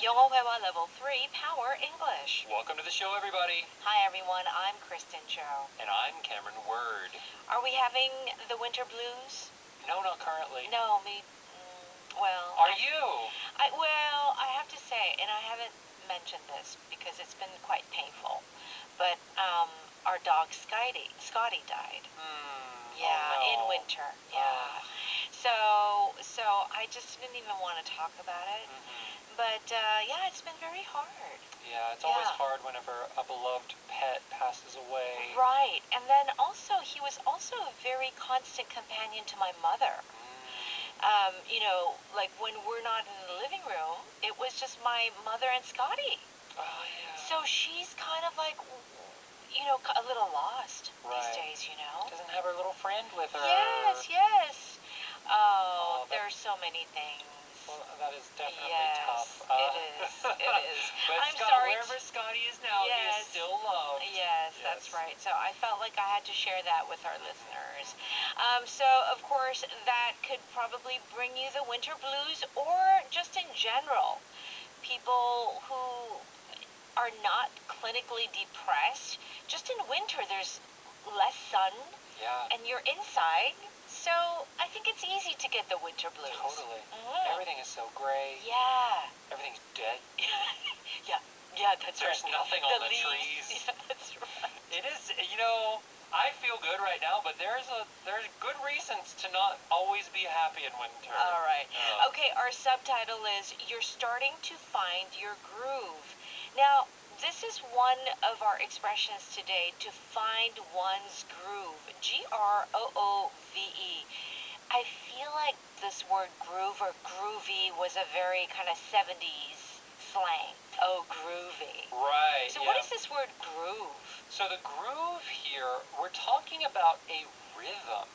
Yohowewa Level 3 Power English. Welcome to the show, everybody. Hi, everyone. I'm Kristen Joe. And I'm Cameron Word. Are we having the winter blues? No, not currently. No, me. Well. Are you? I have to say, and I haven't mentioned this because it's been quite painful, but our dog Scotty died. Yeah, oh no. in winter. Yeah. So I just didn't even want to talk about it. But yeah, it's been very hard. Yeah, it's always hard whenever a beloved pet passes away. Right. And then also, he was also a very constant companion to my mother. Like when we're not in the living room, it was just my mother and Scotty. Oh, yeah. So she's kind of like, a little lost these days, Doesn't have her little friend with her. Yes. Oh, there are so many things. Well, that is definitely tough. It is. But I'm sorry. Wherever Scotty is now, he is still loved. Yes, that's right. So I felt like I had to share that with our listeners. So, of course, that could probably bring you the winter blues or just in general. People who are not clinically depressed, just in winter there's less sun and you're inside. So I think it's easy to get the winter blues. Totally. Everything is so gray. Yeah. Everything's dead. Yeah, that's right. There's nothing on the trees. Yeah, that's right. It is, I feel good right now, but there's good reasons to not always be happy in winter. All right. Okay, our subtitle is You're Starting to Find Your Groove. Now, this is one of our expressions today, to find one's groove. Groove. I feel like this word groove or groovy was a very kind of 70s slang. Oh, groovy. Right. So what is this word groove? So the groove here, we're talking about a rhythm.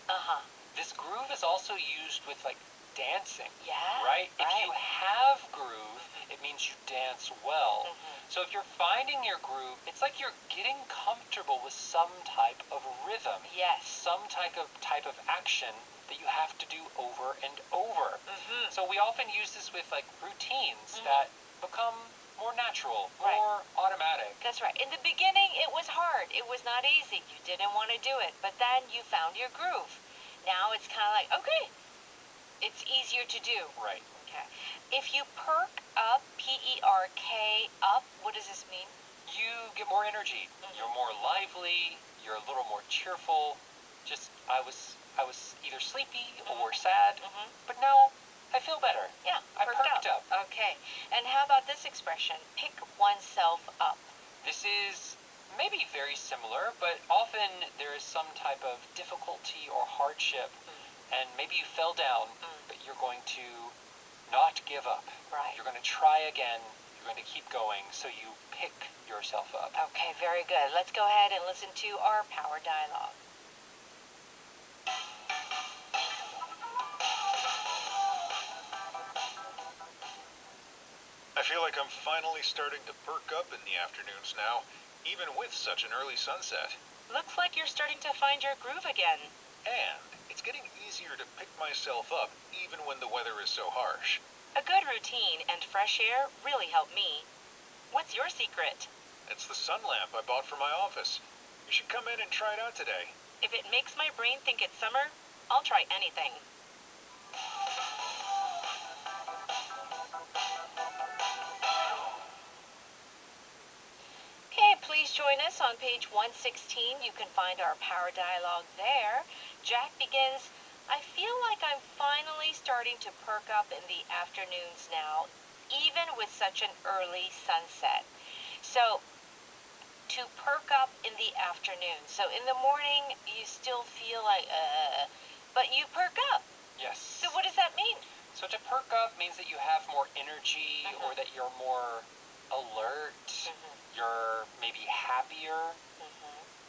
This groove is also used with like dancing. Yeah. Right? If you have groove, it means you dance well. So if you're finding your groove, it's like you're getting comfortable with some type of rhythm. Yes. Some type of action that you have to do over and over. So we often use this with like routines that become more natural, more automatic. That's right. In the beginning, it was hard. It was not easy. You didn't want to do it. But then you found your groove. Now it's kind of like, okay, it's easier to do. Right. Okay. If you perk up, P-E-R-K, up, what does this mean? You get more energy. You're more lively. You're a little more cheerful. I was either sleepy or sad, but now I feel better. Yeah, I perked up. Okay. And how about this expression, pick oneself up? This is maybe very similar, but often there is some type of difficulty or hardship, and maybe you fell down, but you're going to not give up. Right. You're going to try again. You're going to keep going, so you pick yourself up. Okay, very good. Let's go ahead and listen to our power dialogue. I feel like I'm finally starting to perk up in the afternoons now, even with such an early sunset. Looks like you're starting to find your groove again. And it's getting easier to pick myself up even when the weather is so harsh. A good routine and fresh air really help me. What's your secret? It's the sun lamp I bought for my office. You should come in and try it out today. If it makes my brain think it's summer, I'll try anything. Okay, please join us on page 116. You can find our power dialogue there. Jack begins, I feel like I'm finally starting to perk up in the afternoons now, even with such an early sunset. So, to perk up in the afternoon. So in the morning, you still feel like, but you perk up. Yes. So what does that mean? So to perk up means that you have more energy, or that you're more alert. You're maybe happier.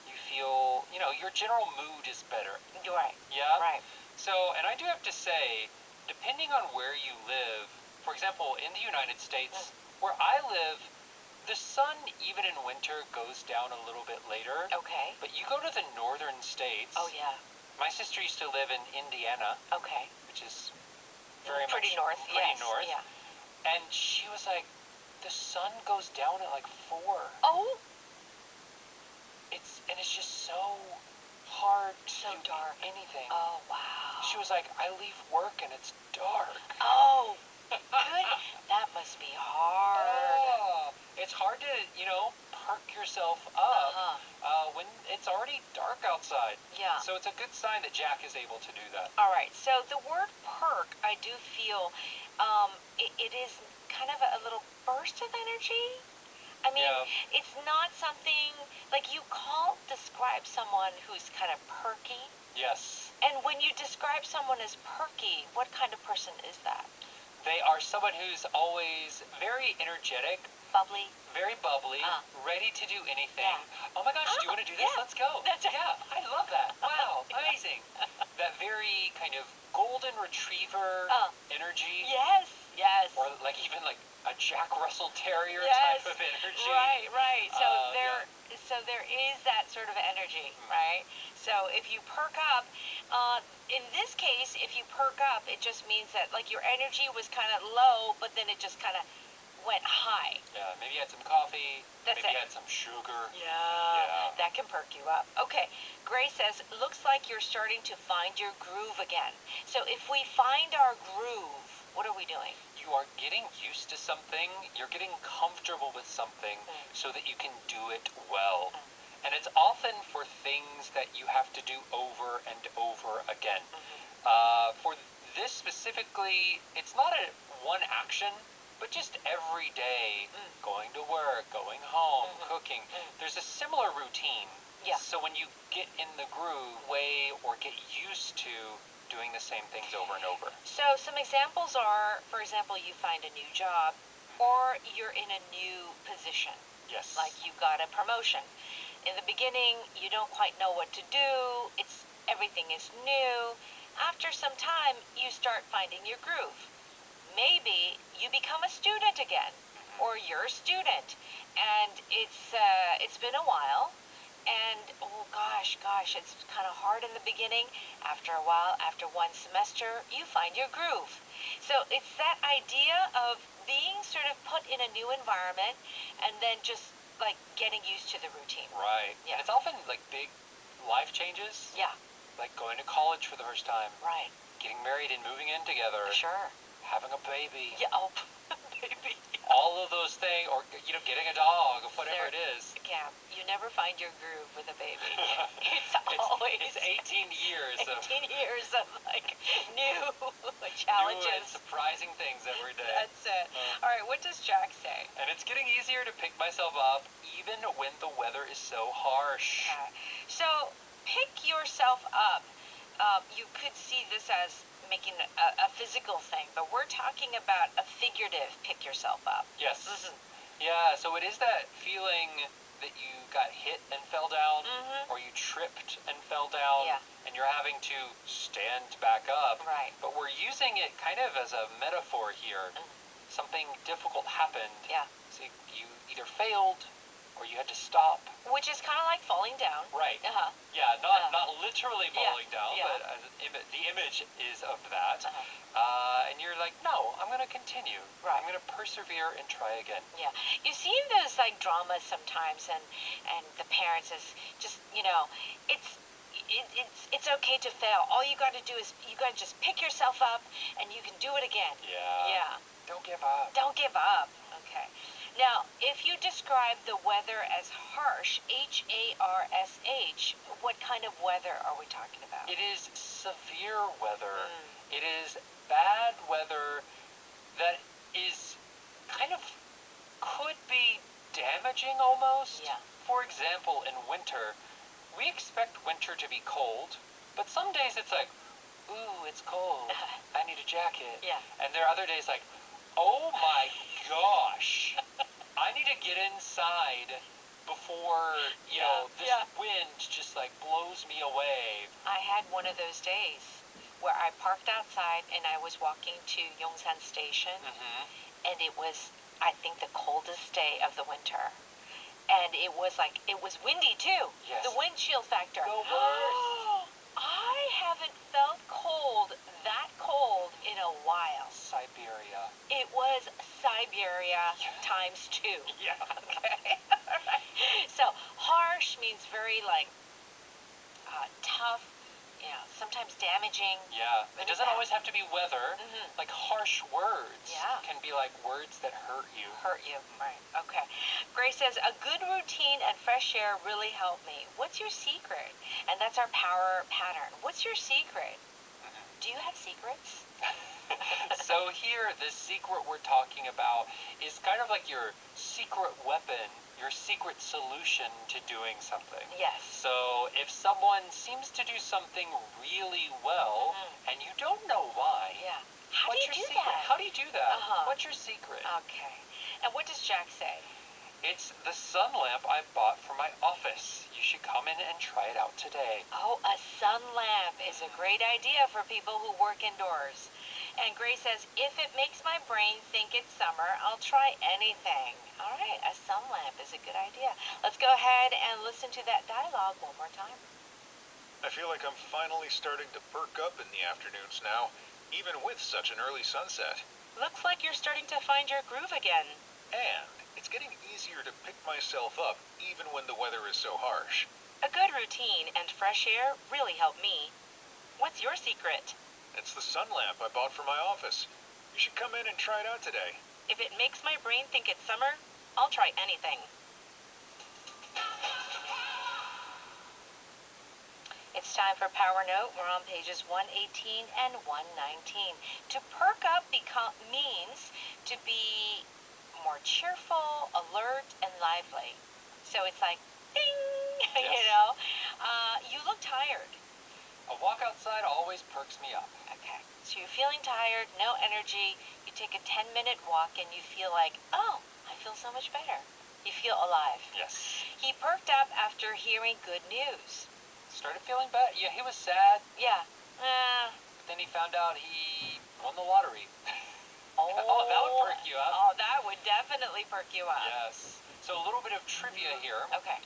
You feel, your general mood is better. Right. Yeah? Right. So, and I do have to say, depending on where you live, for example, in the United States, where I live, the sun, even in winter, goes down a little bit later. Okay. But you go to the northern states. Oh, yeah. My sister used to live in Indiana. Okay. Which is pretty much north. Pretty Yes. north. Yeah. And she was like, the sun goes down at like 4. Oh, It's just so hard to so do dark. anything. Oh, wow. She was like, I leave work and it's dark. Oh, good. That must be hard. Oh, it's hard to, perk yourself up when it's already dark outside. Yeah. So it's a good sign that Jack is able to do that. All right. So the word perk, I do feel, it is kind of a little burst of energy. I mean, Yeah. it's not something like you describe someone who's kind of perky. Yes. And when you describe someone as perky, what kind of person is that? They are someone who's always very energetic, Bubbly. very bubbly, ready to do anything. Yeah. Oh my gosh, do you want to do this? Yeah. Let's go. That's it. Yeah, I love that. Wow, amazing. That very kind of golden retriever energy. Yes, yes. Or like even like a Jack Russell Terrier Yes. type of energy. Right, right. So yeah. so there is that sort of energy, right? So if you perk up, in this case, if you perk up, it just means that like your energy was kind of low, but then it just kind of went high. Yeah, maybe you had some coffee. That's maybe it. you had some sugar. Yeah, that can perk you up. Okay, Gray says, looks like you're starting to find your groove again. So if we find our groove, what are we doing? You are getting used to something. You're getting comfortable with something so that you can do it well. And it's often for things that you have to do over and over again. For this specifically, it's not a one action, but just every day, going to work, going home, cooking. There's a similar routine. Yeah. So when you get in the groove way or get used to doing the same things over and over. So some examples are, for example, you find a new job or you're in a new position. Yes. Like you got a promotion. In the beginning, you don't quite know what to do. Everything is new. After some time, you start finding your groove. Maybe you become a student again, or you're a student, and it's been a while, and oh gosh, it's kind of hard in the beginning. After a while, after one semester, you find your groove. So it's that idea of being sort of put in a new environment, and then just like getting used to the routine. Right. Yeah. And it's often like big life changes. Yeah. Like going to college for the first time. Right. Getting married and moving in together. Sure. Having a baby. Yeah. Oh, baby. All of those things, or getting a dog, or whatever it is. Yeah, you never find your groove with a baby. It's always it's 18 years 18 years of like new new challenges. and surprising things every day. That's it. All right, what does Jack say? And it's getting easier to pick myself up even when the weather is so harsh. Okay. So pick yourself up. You could see this as making a physical thing, but we're talking about a figurative pick yourself up. Yes. Yeah, so it is that feeling that you got hit and fell down, or you tripped and fell down, and you're having to stand back up. Right. But we're using it kind of as a metaphor here. Something difficult happened. Yeah. So you either failed or you had to stop. Which is kind of like falling down. Right. Yeah, not literally falling down, but the image is of that. And you're like, no, I'm going to continue. Right. I'm going to persevere and try again. Yeah. You see those like dramas sometimes, and the parents is just, it's okay to fail. All you got to do is you got to just pick yourself up and you can do it again. Yeah. Yeah. Don't give up. Don't give up. Okay. Now, if you describe the weather as harsh, HARSH, what kind of weather are we talking about? It is severe weather. It is bad weather that is kind of could be damaging almost. Yeah. For example, in winter, we expect winter to be cold, but some days it's like, ooh, it's cold. I need a jacket. Yeah. And there are other days like, oh my gosh, I need to get inside before, this wind just like blows me away. I had one of those days where I parked outside and I was walking to Yongsan Station, and it was, I think, the coldest day of the winter. And it was windy too. Yes. The windshield factor. The worst. I haven't felt that cold in a while. Siberia. It was Siberia times 2. Yeah. Okay. All right. So harsh means very like tough, sometimes damaging. Yeah. It doesn't always have to be weather. Mm-hmm. Like harsh words can be like words that hurt you. Right. Okay. Grace says, a good routine and fresh air really help me. What's your secret? And that's our power pattern. What's your secret? Do you have secrets? So here, this secret we're talking about is kind of like your secret weapon, your secret solution to doing something. Yes. So if someone seems to do something really well, and you don't know why, How do you do secret? that? How do you do that? Uh-huh. What's your secret? Okay. And what does Jack say? It's the sun lamp I bought for my office. You should come in and try it out today. Oh, a sun lamp is a great idea for people who work indoors. And Grace says, if it makes my brain think it's summer, I'll try anything. All right, a sun lamp is a good idea. Let's go ahead and listen to that dialogue one more time. I feel like I'm finally starting to perk up in the afternoons now, even with such an early sunset. Looks like you're starting to find your groove again. And it's getting easier to pick myself up even when the weather is so harsh. A good routine and fresh air really help me. What's your secret? It's the sun lamp I bought for my office. You should come in and try it out today. If it makes my brain think it's summer, I'll try anything. It's time for Power Note. We're on pages 118 and 119. To perk up means to be more cheerful, alert, and lively. So it's like, ding, Yes. You look tired. A walk outside always perks me up. Okay, so you're feeling tired, no energy. You take a 10-minute walk and you feel like, oh, I feel so much better. You feel alive. Yes. He perked up after hearing good news. Started feeling bad. Yeah, he was sad. Yeah. But then he found out he won the lottery. Oh, that would perk you up. Oh, that would definitely perk you up. Yes. So a little bit of trivia here. Okay.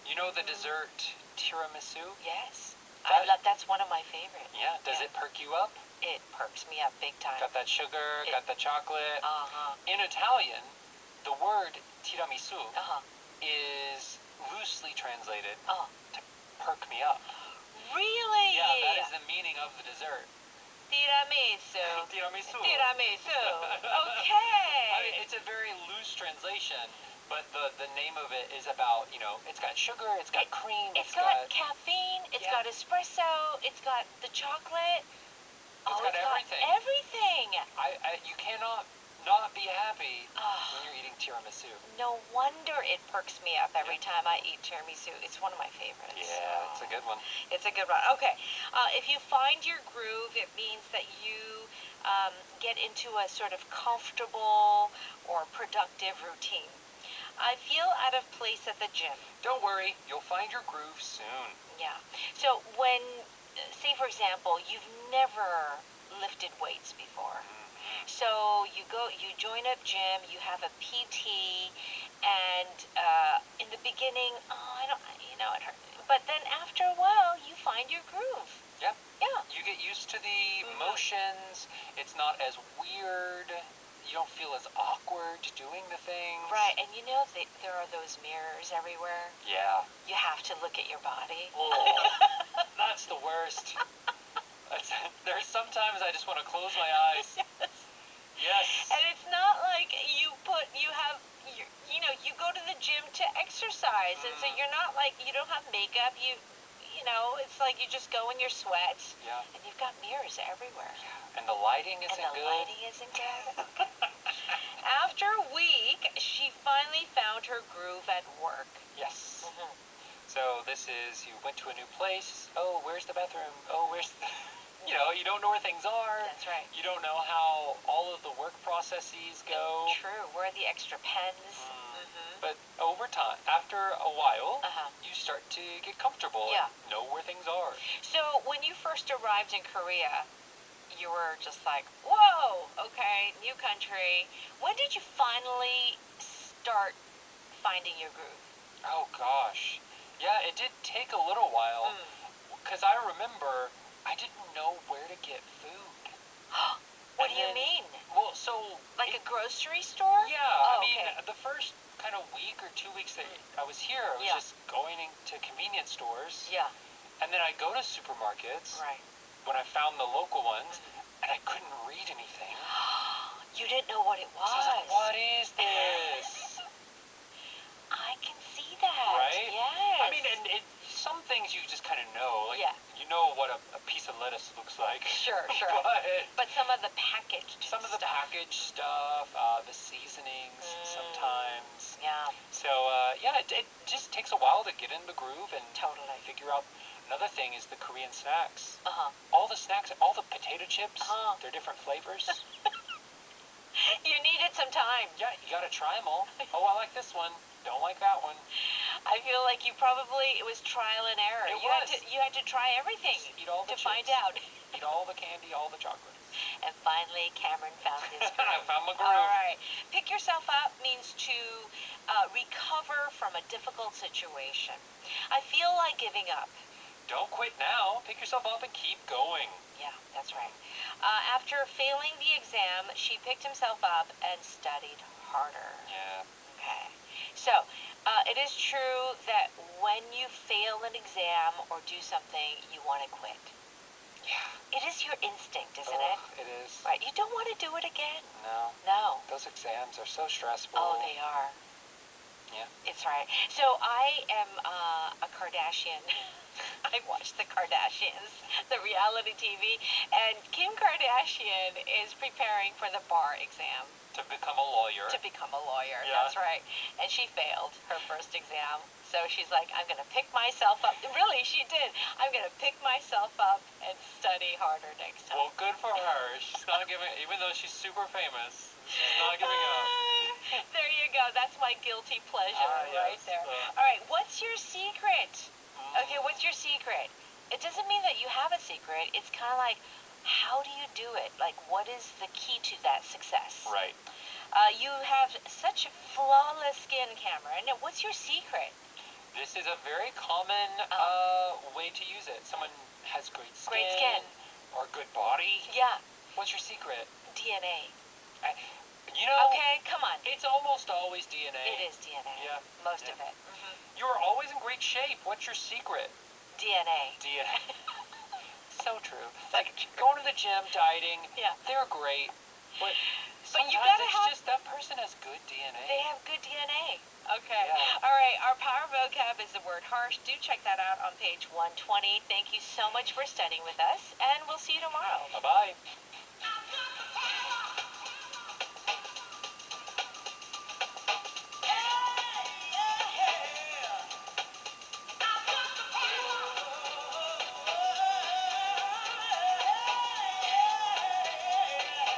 You know the dessert tiramisu? Yes. That- That's one of my favorites. Yeah. Does it perk you up? It perks me up big time. Got that sugar, got the chocolate. Uh-huh. In Italian, the word tiramisu Uh-huh. is loosely translated Uh-huh. to perk me up. Really? Yeah, that is the meaning of the dessert. Tiramisu. Tiramisu. Tiramisu. Okay. I mean, it's a very loose translation, but the name of it is about, it's got sugar, it's got cream, It's got caffeine, it's got espresso, it's got the chocolate. It's got everything. Everything. You cannot not be happy when you're eating tiramisu. No wonder it perks me up every time I eat tiramisu. It's one of my favorites. Yeah, it's a good one. It's a good one. Okay. If you find your groove, it means that you get into a sort of comfortable or productive routine. I feel out of place at the gym. Don't worry, you'll find your groove soon. Yeah. So when, say for example, you've never lifted weights before. So you join a gym, you have a PT, and in the beginning, it hurt. But then after a while, you find your groove. Yeah. Yeah. You get used to the motions. It's not as weird. You don't feel as awkward doing the things. Right, and there are those mirrors everywhere. Yeah. You have to look at your body. Oh, that's the worst. There's sometimes I just want to close my eyes. Yes. And it's not like you go to the gym to exercise, and so you're not like, you don't have makeup, it's like you just go in your sweats. Yeah. And you've got mirrors everywhere. Yeah. And the lighting isn't good. And the lighting isn't good. After a week, she finally found her groove at work. Yes. So this is, you went to a new place. Oh, where's the bathroom? Oh, where's the... you don't know where things are. That's right. You don't know how all of the work processes go. True. Where are the extra pens? But over time, after a while, Uh-huh. you start to get comfortable and know where things are. So when you first arrived in Korea, you were just like, whoa, okay, new country. When did you finally start finding your groove? Oh, gosh. Yeah, it did take a little while. Because I remember I didn't know where to get food. What And do you then- mean? Well, so Like a grocery store? yeah, Oh, I mean, okay. the first kind of week or 2 weeks that I was here, I was Yeah. just going to convenience stores, Yeah, and then I go to supermarkets right. when I found the local ones, and I couldn't read anything. You didn't know what it was. So I was like, what is this? I can see that. Right? Yes. I mean, and some things you just kind of know. Like, Yeah. you know what a piece of lettuce looks like. Sure, sure. But But some of the packaged some of the stuff. packaged stuff, the seasonings sometimes. Yeah, So, yeah, it just takes a while to get in the groove and totally. figure out. Another thing is the Korean snacks. Uh-huh. All the snacks, all the potato chips, they're different flavors. You needed some time. Yeah, you gotta try them all. Oh, I like this one. Don't like that one. I feel like it was trial and error. It You was. had to try everything Just eat all the to find chips. out. Eat all the candy, all the chocolate. And finally, Cameron found his groove. I found my groove. All right. Pick yourself up means to recover from a difficult situation. I feel like giving up. Don't quit now. Pick yourself up and keep going. Yeah, that's right. After failing the exam, she picked himself up and studied harder. Yeah. Okay. So, it is true that when you fail an exam or do something, you want to quit. Yeah. It is your instinct, isn't it? It is. Right. You don't want to do it again. No. No. Those exams are so stressful. Oh, they are. Yeah. It's right. So I am a Kardashian. I watch the Kardashians, the reality TV, and Kim Kardashian is preparing for the bar exam. To become a lawyer. To become a lawyer, Yeah. That's right. And she failed her first exam. So she's like, I'm going to pick myself up. Really, she did. I'm going to pick myself up and study harder next time. Well, good for her. She's not giving, even though she's super famous, she's not giving up. There you go. That's my guilty pleasure right Yes. there. All right, what's your secret? Okay, what's your secret? It doesn't mean that you have a secret. It's kind of like, how do you do it? Like, what is the key to that success? Right. You have such flawless skin, Cameron. What's your secret? This is a very common way to use it. Someone has great skin. Great skin. Or good body. Yeah. What's your secret? DNA. You know, okay, come on. It's almost always DNA. It is DNA. Yeah. Most Yeah. of it. You're always in great shape. What's your secret? DNA. DNA. So true. Like, going to the gym, dieting, Yeah. they're great. But sometimes you gotta it's have- just that person has good DNA. They have good DNA. Okay. Yeah. All right. Our power vocab is the word harsh. Do check that out on page 120. Thank you so much for studying with us, and we'll see you tomorrow. Bye-bye.